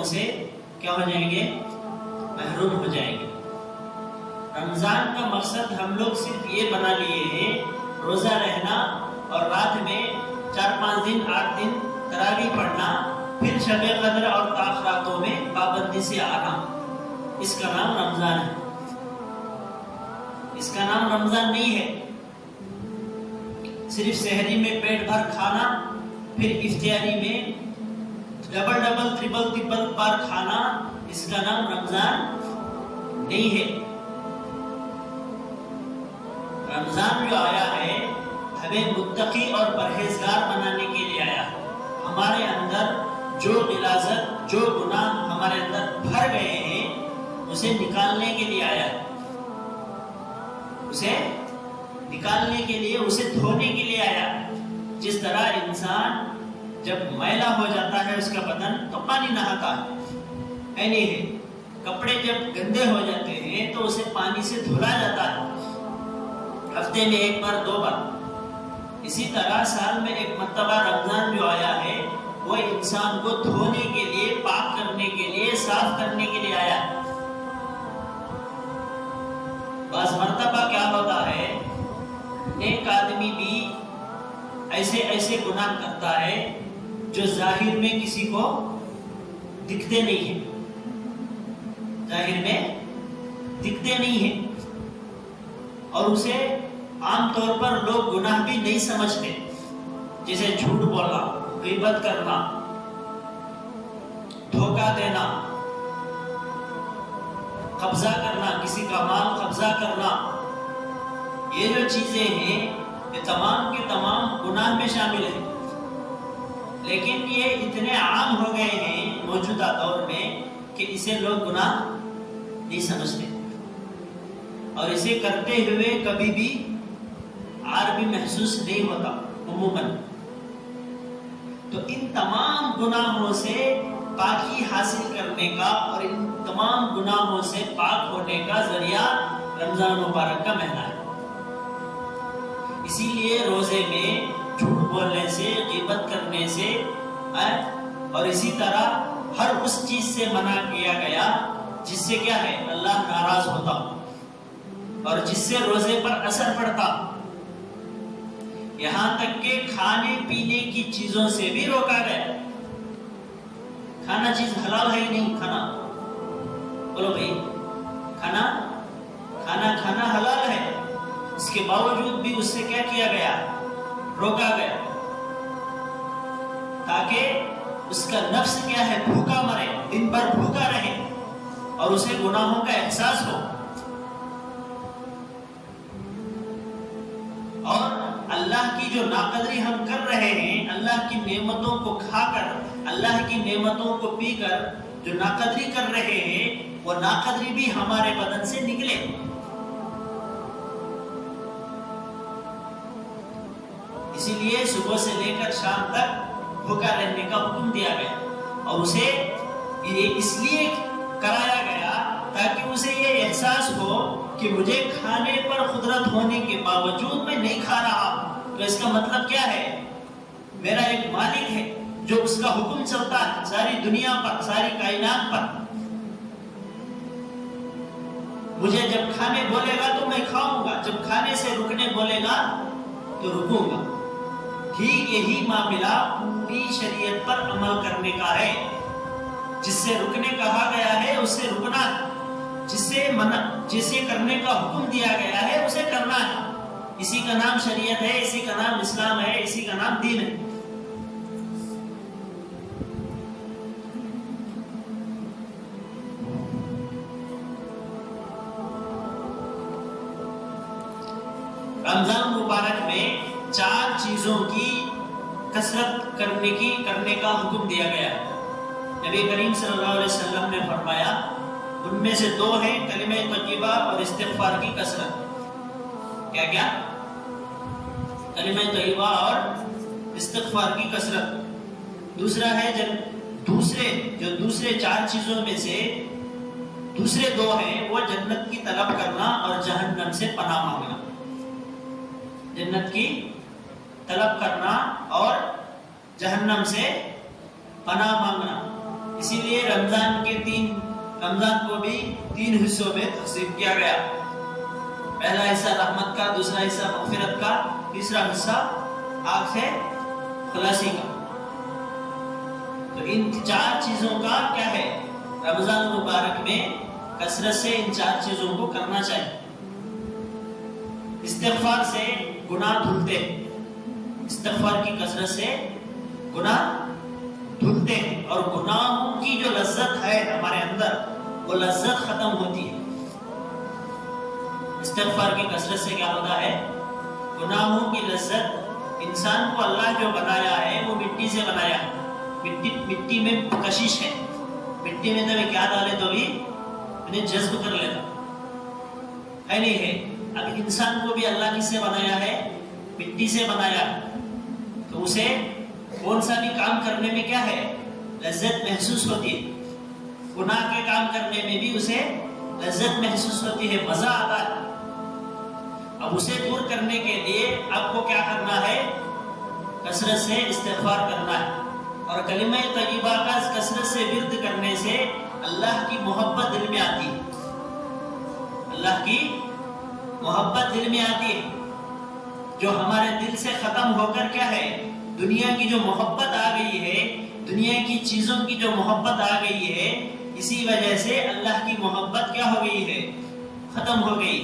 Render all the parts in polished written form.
سے کیا ہو جائیں گے؟ محروم ہو جائیں گے۔ رمضان کا مقصد ہم لوگ صرف یہ بنا لیے ہیں روزہ رہنا اور رات میں 4-5 دن 8 دن تراویح پڑھنا، پھر شب قدر اور تاخراتوں میں پابندی سے آنا، اس کا نام رمضان ہے۔ اس کا نام رمضان نہیں ہے۔ صرف سحری میں پیٹ بھر کھانا، پھر افطاری میں ڈبل بار کھانا، اس کا نام رمضان نہیں ہے۔ رمضان جو آیا ہے ہمیں متقی اور پرہیزگار بنانے کے لیے آیا ہے۔ ہمارے اندر جو غلاظت، جو گناہ ہمارے اندر بھر گئے ہیں، اسے نکالنے کے لیے آیا ہے، اسے نکالنے کے لیے، اسے دھونے کے لیے آیا ہے۔ جس طرح انسان جب میلا ہو جاتا ہے اس کا بدن تو پانی نہاتا ہے نہیں ہے، کپڑے جب گندے ہو جاتے ہیں تو اسے پانی سے دھلا جاتا ہے، ہفتے میں 1 بار 2 بار۔ اسی طرح سال میں 1 مرتبہ رمضان جو آیا ہے وہ انسان کو دھونے کے لیے، پاک کرنے کے لیے، صاف کرنے کے لیے آیا ہے۔ بعض مرتبہ کیا ہوتا ہے، ایک آدمی بھی ایسے گناہ کرتا ہے جو ظاہر میں کسی کو دکھتے نہیں ہیں، ظاہر میں دکھتے نہیں ہیں، اور اسے عام طور پر لوگ گناہ بھی نہیں سمجھتے، جیسے جھوٹ بولنا، غیبت کرنا، دھوکہ دینا، قبضہ کرنا، کسی کا مال قبضہ کرنا۔ یہ جو چیزیں ہیں یہ تمام کے تمام گناہ میں شامل ہیں، لیکن یہ اتنے عام ہو گئے ہیں موجودہ دور میں کہ اسے لوگ گناہ نہیں سمجھتے، اور اسے کرتے ہوئے کبھی بھی عار بھی محسوس نہیں ہوتا عموماً۔ تو ان تمام گناہوں سے پاکی حاصل کرنے کا اور ان تمام گناہوں سے پاک ہونے کا ذریعہ رمضان مبارک کا مہینہ ہے۔ اسی لیے روزے میں جھوٹ بولنے سے، غیبت کرنے سے، اور اسی طرح ہر اس چیز سے منع کیا گیا جس سے کیا ہے، اللہ ناراض ہوتا اور جس سے روزے پر اثر پڑتا۔ یہاں تک کہ کھانے پینے کی چیزوں سے بھی روکا گیا۔ کھانا چیز حلال ہے ہی نہیں، کھانا بولو بھائی، کھانا حلال ہے، اس کے باوجود بھی اس سے کیا کیا گیا، روکا گیا، تاکہ اس کا نفس کیا ہے، بھوکا مرے، دن بھر بھوکا رہے اور اسے گناہوں کا احساس ہو۔ اور اللہ کی جو ناقدری ہم کر رہے ہیں، اللہ کی نعمتوں کو کھا کر، اللہ کی نعمتوں کو پی کر جو ناقدری کر رہے ہیں، وہ ناقدری بھی ہمارے بدن سے نکلے۔ اسی لیے صبح سے لے کر شام تک بھوکا رہنے کا حکم دیا گیا، اور اسے یہ اس لیے کرایا گیا تاکہ اسے یہ احساس ہو کہ مجھے کھانے پر قدرت ہونے کے باوجود میں نہیں کھا رہا، تو اس کا مطلب کیا ہے، میرا ایک مالک ہے جو اس کا حکم چلتا ہے ساری دنیا پر، ساری کائنات پر۔ مجھے جب کھانے بولے گا تو میں کھاؤں گا، جب کھانے سے رکنے بولے گا تو رکوں گا۔ ٹھیک یہی معاملہ پوری شریعت پر عمل کرنے کا ہے۔ جس سے رکنے کہا گیا ہے اس سے رکنا ہے، جسے کرنے کا حکم دیا گیا ہے اسے کرنا ہے۔ اسی کا نام شریعت ہے، اسی کا نام اسلام ہے، اسی کا نام دین ہے۔ رمضان مبارک میں 4 چیزوں کی کثرت کرنے کا حکم دیا گیا ہے۔ نبی کریم صلی اللہ علیہ وسلم نے فرمایا ان میں سے 2 ہیں کلمہ طیبہ اور استغفار کی کثرت۔ کیا کیا؟ کلمہ طیبہ اور استغفار کی کثرت۔ دوسرا ہے دوسرے 4 چیزوں میں سے دوسرے 2 ہیں وہ جنت کی طلب کرنا اور جہنم سے پناہ مانگنا۔ جنت کی طلب کرنا اور جہنم سے پناہ مانگنا۔ اسی لیے رمضان کو بھی 3 حصوں میں تقسیم کیا گیا. پہلا حصہ رحمت کا، دوسرا حصہ مغفرت کا، تیسرا حصہ آگ سے خلاصی کا. تو ان 4 چیزوں کا کیا ہے؟ رمضان مبارک میں کثرت سے ان 4 چیزوں کو کرنا چاہیے. استغفار سے گناہ دھلتے ہیں، استغفار کی کثرت سے گناہ دھلتے ہیں، اور گناہوں کی جو لذت ہے ہمارے اندر وہ لذت ختم ہوتی ہے. استغفار کی کثرت سے کیا ہوتا ہے؟ گناہوں کی لذت. انسان کو اللہ جو بنایا ہے وہ مٹی سے بنایا ہے. مٹی میں کشش ہے، مٹی میں تو کیا ڈالے تو بھی انہیں جذب کر لیتا ہے، نہیں ہے. اب انسان کو بھی اللہ کس سے بنایا ہے؟ مٹی سے بنایا ہے. تو اسے کون سا بھی کام کرنے میں کیا ہے؟ لذت محسوس ہوتی ہے. گناہ کے کام کرنے میں بھی اسے لذت محسوس ہوتی ہے، مزہ آتا ہے. اب اسے دور کرنے کے لیے آپ کو کیا کرنا ہے؟ کثرت سے استغفار کرنا ہے. اور کلمہ طیبہ کا کثرت سے ورد کرنے سے اللہ کی محبت دل میں آتی ہے. اللہ کی محبت دل میں آتی ہے، جو ہمارے دل سے ختم ہو کر کیا ہے؟ دنیا کی جو محبت آ گئی ہے، دنیا کی چیزوں کی جو محبت آ گئی ہے، اسی وجہ سے اللہ کی محبت کیا ہو گئی ہے؟ ختم ہو گئی.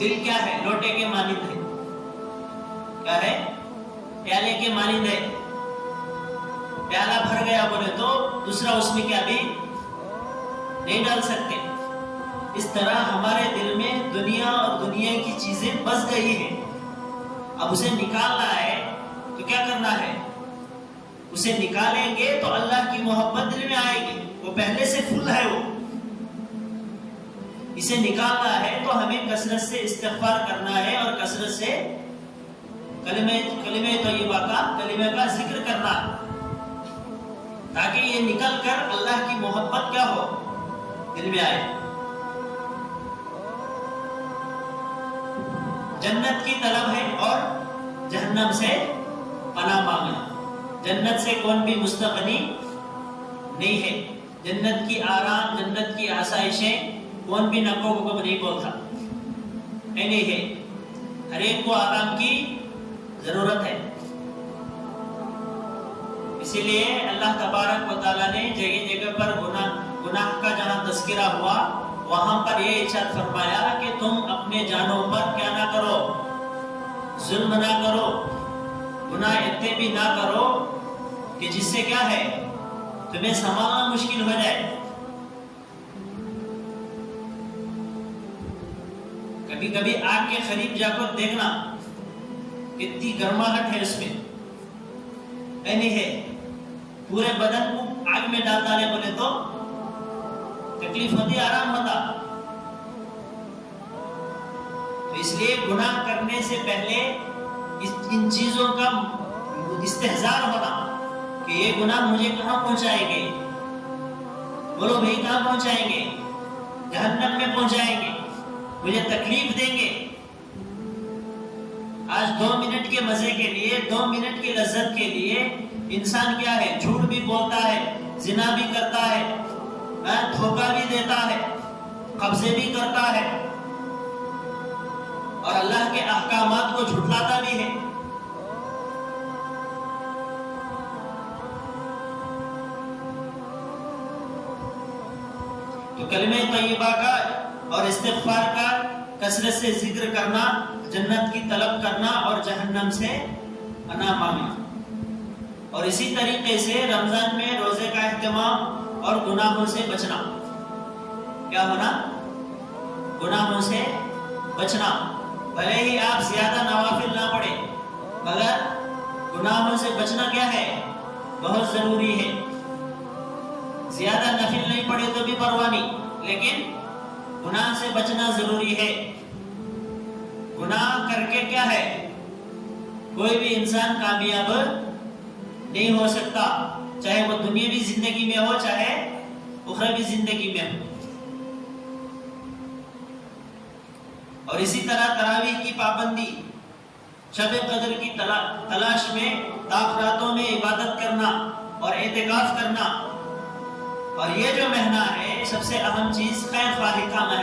دل کیا ہے؟ لوٹے کے مانند ہے. کیا ہے؟ پیالے کے مانند ہے. پیالہ بھر گیا بولے تو دوسرا اس میں کیا بھی نہیں ڈال سکتے. اس طرح ہمارے دل میں دنیا اور دنیا کی چیزیں بس گئی ہیں. اب اسے نکالنا ہے تو کیا کرنا ہے؟ اسے نکالیں گے تو اللہ کی محبت دل میں آئے گی. وہ پہلے سے فل ہے. وہ اسے نکالنا ہے تو ہمیں کثرت سے استغفار کرنا ہے اور کثرت سے کلمہ طیبہ کا کلمہ کا ذکر کرنا ہے، تاکہ یہ نکل کر اللہ کی محبت کیا ہو؟ دل میں آئے. جنت کی طلب ہے اور جہنم سے پناہ مانگنا. جنت سے کون بھی مستغنی نہیں ہے. جنت کی آرام، جنت کی آسائشیں کون بھی نقو کو نہیں بولتا، نہیں ہے. ہر ایک کو آرام کی ضرورت ہے. اسی لیے اللہ تبارک و تعالیٰ نے جگہ جگہ پر گناہ کا جہاں تذکرہ ہوا وہاں پر یہ ارشاد فرمایا کہ تم اپنے جانوں پر کیا نہ کرو؟ ظلم نہ کرو، گناہ اتنے بھی نہ کرو کہ جس سے کیا ہے؟ تمہیں سنبھالنا مشکل ہو جائے. کبھی کبھی آگ کے قریب جا کر دیکھنا کتنی گرماہٹ ہے اس میں، نہیں ہے. پورے بدن کو آگ میں ڈال ڈالے بولے تو تکلیف ہوتی، آرام ہوتا. تو اس لیے گناہ کرنے سے پہلے ان چیزوں کا استحضار ہونا کہ یہ گناہ مجھے کہاں پہنچائیں گے. بولو بھائی کہاں پہنچائیں گے؟ جہنم میں پہنچائیں گے، مجھے تکلیف دیں گے. آج 2 منٹ کے مزے کے لیے، 2 منٹ کی لذت کے لیے انسان کیا ہے؟ جھوٹ بھی بولتا ہے، زنا بھی کرتا ہے، دھوکہ بھی دیتا ہے، قبضے بھی کرتا ہے، اور اللہ کے احکامات کو جھٹلاتا بھی ہے. تو کلمہ طیبہ کا اور استغفار کا کثرت سے ذکر کرنا، جنت کی طلب کرنا اور جہنم سے پناہ مانگنا. اور اسی طریقے سے رمضان میں روزے کا اہتمام اور گناہوں سے بچنا. کیا ہونا؟ گناہوں سے بچنا. بھلے ہی آپ زیادہ نوافل نہ پڑھیں مگر گناہوں سے بچنا کیا ہے؟ بہت ضروری ہے. زیادہ نفل نہیں پڑھے تو بھی پرواہ نہیں، لیکن گناہ سے بچنا ضروری ہے. گناہ کر کے کیا ہے؟ کوئی بھی انسان کامیاب نہیں ہو سکتا، چاہے وہ دنیاوی زندگی میں ہو چاہے اخروی زندگی میں ہو. اور اسی طرح تراویح کی پابندی، شب قدر کی تلاش میں راتوں میں عبادت کرنا اور اعتکاف کرنا. اور یہ جو مہینہ ہے سب سے اہم چیز خیر خواہی کا مہینہ